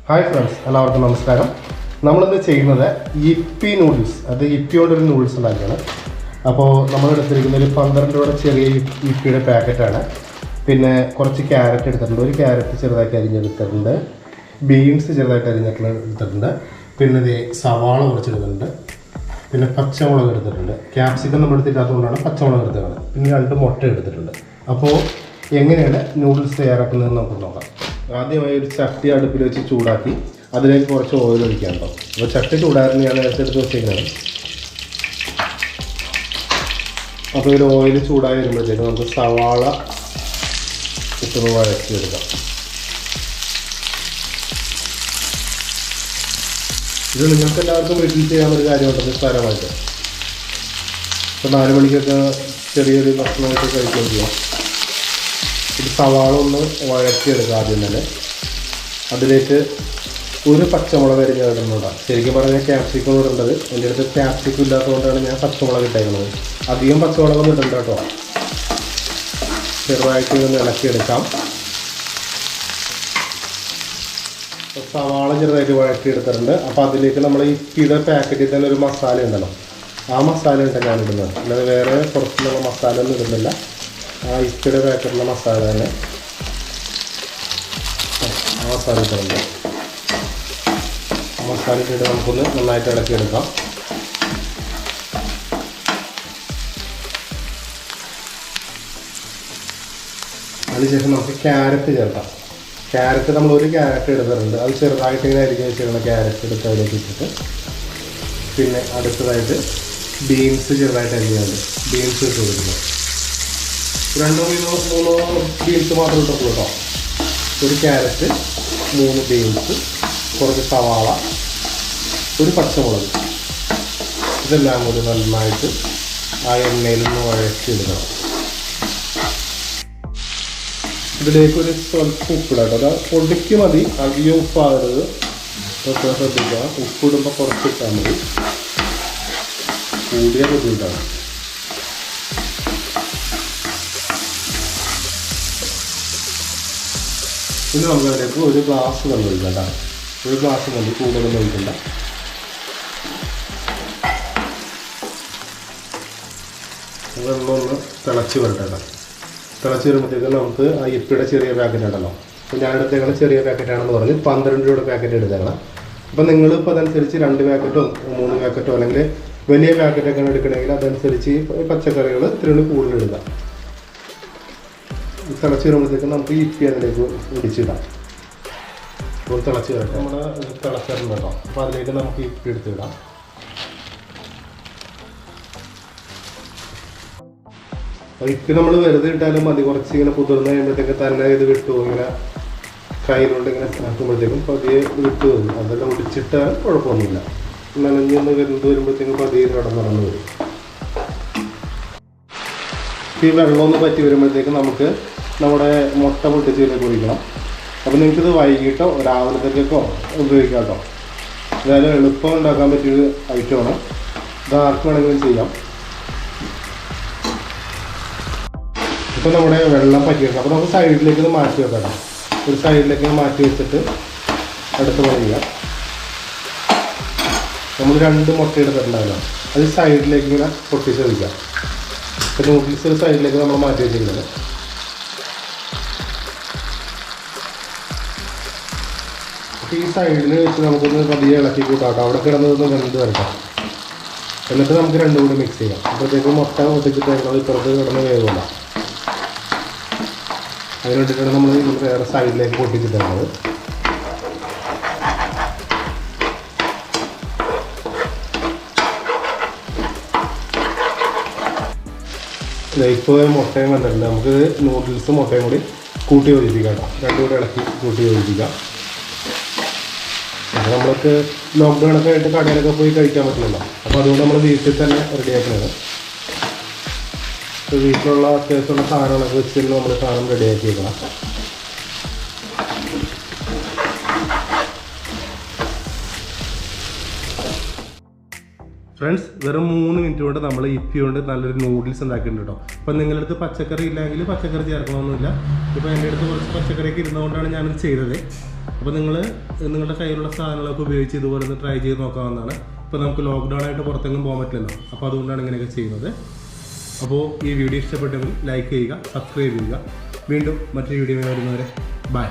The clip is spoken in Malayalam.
ഹായ് ഫ്രണ്ട്സ്, എല്ലാവർക്കും നമസ്കാരം. നമ്മളിന്ന് ചെയ്യുന്നത് യിപ്പി നൂഡിൽസ്, അത് യിപ്പി കൊണ്ടൊരു നൂഡിൽസ് ഉണ്ടാക്കിയാണ്. അപ്പോൾ നമ്മളെടുത്തിരിക്കുന്ന ഒരു 12 രൂപയുടെ ചെറിയ യിപ്പിയുടെ പാക്കറ്റാണ്. പിന്നെ കുറച്ച് ക്യാരറ്റ് എടുത്തിട്ടുണ്ട്, ഒരു ക്യാരറ്റ് ചെറുതായിട്ട് അരിഞ്ഞെടുത്തിട്ടുണ്ട്, ബീൻസ് ചെറുതായിട്ട് എടുത്തിട്ടുണ്ട്, പിന്നെ ഇത് സവാള കുറച്ചെടുത്തിട്ടുണ്ട്, പിന്നെ പച്ചമുളക് എടുത്തിട്ടുണ്ട്, ക്യാപ്സിക്കം നമ്മൾ എടുത്തില്ലാത്തതുകൊണ്ടാണ് പച്ചമുളക് എടുത്തത്, പിന്നെ 2 മുട്ട എടുത്തിട്ടുണ്ട്. അപ്പോൾ എങ്ങനെയാണ് നൂഡിൽസ് തയ്യാറാക്കുന്നതെന്ന് നമുക്ക് നോക്കാം. ആദ്യമായി ഒരു ചട്ടി അടുപ്പിൽ വെച്ച് ചൂടാക്കി അതിലേക്ക് കുറച്ച് ഓയിൽ ഒഴിക്കാൻ കേട്ടോ. അപ്പോൾ ചട്ടി ചൂടായിരുന്നു ഞാൻ നേരത്തെ എടുത്ത് വെച്ചേക്കുന്നത്. അപ്പോൾ ഒരു ഓയിൽ ചൂടായി വരുമ്പോഴത്തേക്ക് നമുക്ക് സവാള ഇട്ടൊന്ന് വഴറ്റിയെടുക്കാം. ഇത് നിങ്ങൾക്ക് എല്ലാവർക്കും വീട്ടിൽ ചെയ്യാനൊരു കാര്യമുണ്ട് നിസ്സാരമായിട്ട്. ഇപ്പോൾ 4 മണിക്കൊക്കെ ചെറിയൊരു ഭക്ഷണമായിട്ട് കഴിക്കുകയും ചെയ്യാം. ഇത് സവാള ഒന്ന് വഴറ്റിയെടുക്കുക ആദ്യം തന്നെ. അതിലേക്ക് ഒരു പച്ചമുളക് അരിഞ്ഞിടുന്നതാണ്. ശരിക്കും പറഞ്ഞാൽ ക്യാപ്സിക്കം ഇടേണ്ടത്. എൻ്റെ അടുത്ത് ക്യാപ്സിക്കം ഇല്ലാത്തതുകൊണ്ടാണ് ഞാൻ പച്ചമുളക് ഇട്ടേക്കുന്നത്. അധികം പച്ചമുളകൊന്നും ഇടണ്ട കേട്ടോ. ചെറുതായിട്ട് ഒന്ന് ഇളക്കിയെടുക്കാം. സവാള ചെറുതായിട്ട് വഴറ്റിയെടുത്തിട്ടുണ്ട്. അപ്പോൾ അതിലേക്ക് നമ്മൾ ഈ യിപ്പിയുടെ പാക്കറ്റിൽ തന്നെ ഒരു മസാല ഉണ്ടല്ലോ, ആ മസാല ഉണ്ട് ഞാൻ ഇടുന്നത്. അല്ലാതെ വേറെ പുറത്തുനിന്നുള്ള മസാല ഒന്നും ഇടുന്നില്ല. ആ യിപ്പിയുടെ പാക്കറ്റിലുള്ള മസാല തന്നെ ആ മസാല ഇട്ടുണ്ട്. ആ മസാല ഇട്ടിട്ട് നമുക്കൊന്ന് നന്നായിട്ട് ഇളക്കിയെടുക്കാം. അതിനുശേഷം നമുക്ക് ക്യാരറ്റ് ചേർക്കാം. ക്യാരറ്റ് നമ്മൾ ഒരു ക്യാരറ്റ് എടുത്തിട്ടുണ്ട്. അത് ചെറുതായിട്ട് ഇങ്ങനെ അരിഞ്ഞ് വെച്ചിരുന്ന ക്യാരറ്റ് എടുത്ത് അതിലേക്ക് ഇട്ടിട്ട്, പിന്നെ അടുത്തതായിട്ട് ബീൻസ് ചെറുതായിട്ട് അരിഞ്ഞുണ്ട്, ബീൻസ് ഇട്ട് കൊടുക്കുന്നു. 2-3 ബീൻസ് മാത്രം ഇട്ടുള്ളൂ കേട്ടോ. ഒരു ക്യാരറ്റ്, 3 ബീൻസ്, കുറച്ച് സവാള, ഒരു പച്ചമുളക്, ഇതെല്ലാം കൂടി നന്നായിട്ട് ആ എണ്ണയിൽ നിന്ന് വഴറ്റിയെടുക്കണം. ഇതിലേക്കൊരു സ്വല്പം ഉപ്പിടാം കേട്ടോ. അത് പൊടിക്ക് മതി, അധികം ഉപ്പാകരുത്. പ്രത്യേകം ശ്രദ്ധിക്കുക. ഉപ്പിടുമ്പോൾ കുറച്ചിട്ടാൽ മതി, കൂടിയ ബുദ്ധിമുട്ടാണ്. പിന്നെ നമുക്ക് അതിലേക്ക് ഒരു ഗ്ലാസ് വെള്ളം ഒഴിക്കാം കേട്ടോ. ഒരു ഗ്ലാസ് മതി, കൂടുതലൊന്നും ഒഴിക്കണ്ട. വെള്ളം ഒന്ന് തിളച്ച് വരട്ടെ കേട്ടോ. തിളച്ച് വരുമ്പോഴത്തേക്കും നമുക്ക് ആ യിപ്പിയുടെ ചെറിയ പാക്കറ്റ് ഉണ്ടല്ലോ. അപ്പോൾ ഞാൻ എടുത്തേക്കണം ചെറിയ പാക്കറ്റാണെന്ന് പറഞ്ഞ് 12 രൂപയുടെ പാക്കറ്റ് എടുത്തേക്കണം. അപ്പോൾ നിങ്ങളിപ്പോൾ അതനുസരിച്ച് 2 പാക്കറ്റോ 3 പാക്കറ്റോ അല്ലെങ്കിൽ വലിയ പാക്കറ്റൊക്കെയാണ് എടുക്കണമെങ്കിൽ അതനുസരിച്ച് പച്ചക്കറികൾ ഇത്തിരി കൂടുതൽ എടുക്കാം. തിളച്ച് വരുമ്പോഴത്തേക്കും നമുക്ക് യിപ്പി അതിലേക്ക് ഇടിച്ചിടാം. അപ്പോൾ തിളച്ച് വരട്ടെ. നമ്മൾ തിളച്ചിട്ടുണ്ട് കേട്ടോ. അപ്പോൾ അതിലേക്ക് നമുക്ക് യിപ്പി എടുത്തിടാം. യിപ്പി നമ്മൾ വെറുതെ ഇട്ടാലും മതി. കുറച്ച് ഇങ്ങനെ കുതിർന്ന് കഴിയുമ്പോഴത്തേക്ക് തന്നെ ഇത് വിട്ടു ഇങ്ങനെ കയ്യിലുണ്ട് ഇങ്ങനെ ആക്കുമ്പോഴത്തേക്കും പതിയെ വിട്ടു വരും. അതെല്ലാം ഒടിച്ചിട്ടാൽ കുഴപ്പമൊന്നുമില്ല. നനഞ്ഞൊന്ന് വരുമ്പോഴത്തേക്കും പതിയെ കടന്നിറങ്ങി വരും. ഈ വെള്ളമൊന്ന് പറ്റി വരുമ്പോഴത്തേക്കും നമുക്ക് നമ്മുടെ മുട്ട പൊട്ടിച്ചതിലേക്ക് ഒഴിക്കണം. അപ്പോൾ നിങ്ങൾക്കിത് വൈകിട്ടോ രാവിലത്തേക്കോ ഉപയോഗിക്കാം കേട്ടോ. എന്തായാലും എളുപ്പം ഉണ്ടാക്കാൻ പറ്റിയൊരു ഐറ്റമാണ്. ഇത് ആർക്ക് വേണമെങ്കിലും ചെയ്യാം. ഇപ്പോൾ നമ്മുടെ വെള്ളം പറ്റി വെക്കാം. അപ്പോൾ നമുക്ക് സൈഡിലേക്ക് ഇത് മാറ്റി വെക്കാം. ഒരു സൈഡിലേക്ക് മാറ്റി വെച്ചിട്ട് അടുത്ത പണി ചെയ്യാം. നമ്മൾ 2 മുട്ട എടുത്തിട്ടുണ്ടാവില്ല, അത് സൈഡിലേക്ക് ഇങ്ങനെ പൊട്ടിച്ച് വയ്ക്കാം. ഇപ്പോൾ നൂഡിൽസ് സൈഡിലേക്ക് നമ്മൾ മാറ്റി വെച്ചിരിക്കുന്നത്. ഈ സൈഡിൽ വെച്ച് നമുക്കൊന്ന് പതിയെ ഇളക്കി കൂട്ടാട്ടോ. അവിടെ കിടന്നതൊന്ന് വെന്ത് വരട്ടെ. എന്നിട്ട് നമുക്ക് 2 കൂടി മിക്സ് ചെയ്യാം. അപ്പോഴത്തേക്കും മുട്ട പൊട്ടിച്ചിട്ട് ഇപ്പുറത്ത് കിടന്ന് വേവില്ല. അതിന് വേണ്ടിയിട്ടാണ് നമ്മൾ വേറെ സൈഡിലേക്ക് പൊട്ടിച്ചിട്ടുള്ളത്. ഇപ്പോൾ മുട്ടയും വന്നിട്ടുണ്ട്. നമുക്ക് നൂഡിൽസും മുട്ടയും കൂടി കൂട്ടി യോജിപ്പിക്കാം കേട്ടോ. 2 കൂടി ഇളക്കി കൂട്ടി യോജിപ്പിക്കാം. അപ്പോൾ നമ്മൾക്ക് ലോക്ക്ഡൗണൊക്കെ ആയിട്ട് കടയിലൊക്കെ പോയി കഴിക്കാൻ പറ്റില്ലല്ലോ. അപ്പോൾ അതുകൊണ്ട് നമ്മൾ വീട്ടിൽ തന്നെ റെഡിയാക്കുന്നത്. ഇപ്പോൾ വീട്ടിലുള്ള അത്യാവശ്യമുള്ള സാധനങ്ങളൊക്കെ വെച്ച് നമ്മൾ സാധനം റെഡിയാക്കി വെക്കണം. ഫ്രണ്ട്സ്, വെറും 3 മിനിറ്റ് കൊണ്ട് നമ്മൾ യിപ്പി കൊണ്ട് നല്ലൊരു നൂഡിൽസ് ഉണ്ടാക്കിയിട്ടുണ്ട് കേട്ടോ. അപ്പോൾ നിങ്ങളുടെ അടുത്ത് പച്ചക്കറി ഇല്ലെങ്കിൽ പച്ചക്കറി ചേർക്കണമെന്നില്ല. ഇപ്പോൾ എൻ്റെ അടുത്ത് കുറച്ച് പച്ചക്കറിയൊക്കെ ഇരുന്നുകൊണ്ടാണ് ഞാനിത് ചെയ്തത്. അപ്പോൾ നിങ്ങളുടെ കയ്യിലുള്ള സാധനങ്ങളൊക്കെ ഉപയോഗിച്ച് ഇതുപോലെ ഒന്ന് ട്രൈ ചെയ്ത് നോക്കാവുന്നതാണ്. ഇപ്പോൾ നമുക്ക് ലോക്ക്ഡൗൺ ആയിട്ട് പുറത്തെങ്കിലും പോകാൻ പറ്റില്ലല്ലോ, അപ്പോൾ അതുകൊണ്ടാണ് ഇങ്ങനെയൊക്കെ ചെയ്യുന്നത്. അപ്പോൾ ഈ വീഡിയോ ഇഷ്ടപ്പെട്ടെങ്കിൽ ലൈക്ക് ചെയ്യുക, സബ്സ്ക്രൈബ് ചെയ്യുക. വീണ്ടും മറ്റൊരു വീഡിയോ വരുന്നവരെ ബൈ.